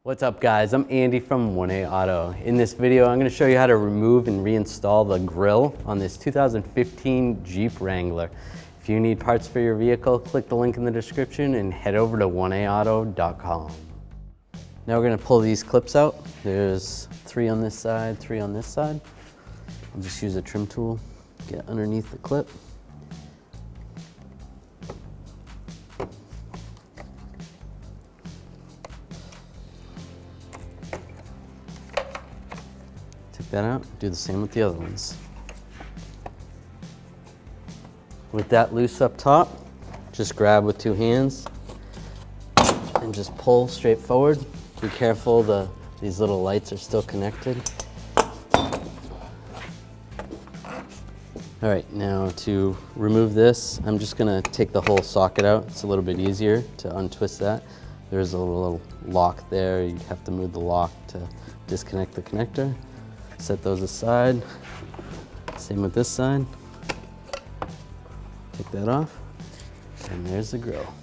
What's up guys, I'm Andy from 1A Auto. In this video, I'm going to show you how to remove and reinstall the grille on this 2015 Jeep Wrangler. If you need parts for your vehicle, click the link in the description and head over to 1aauto.com. Now we're going to pull these clips out. There's 3 on this side, 3 on this side. I'll just use a trim tool, get underneath the clip. Take that out, do the same with the other ones. With that loose up top, just grab with 2 hands and just pull straight forward. Be careful, these little lights are still connected. All right, now to remove this, I'm just gonna take the whole socket out. It's a little bit easier to untwist that. There's a little lock there. You have to move the lock to disconnect the connector. Set those aside. Same with this side. Take that off, and there's the grille.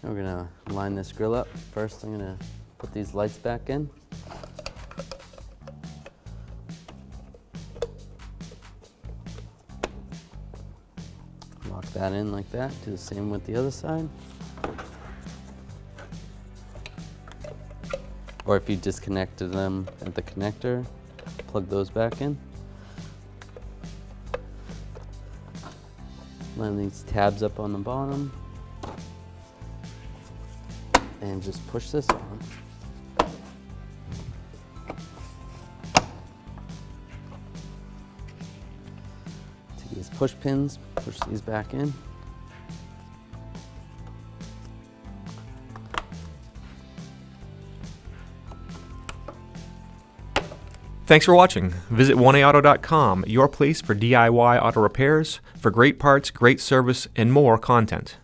Now we're gonna line this grille up. First, I'm gonna put these lights back in. Lock that in like that. Do the same with the other side. Or if you disconnected them at the connector, plug those back in. Line these tabs up on the bottom. And just push this on. Take these push pins, push these back in. Thanks for watching. Visit 1aauto.com, your place for DIY auto repairs, for great parts, great service, and more content.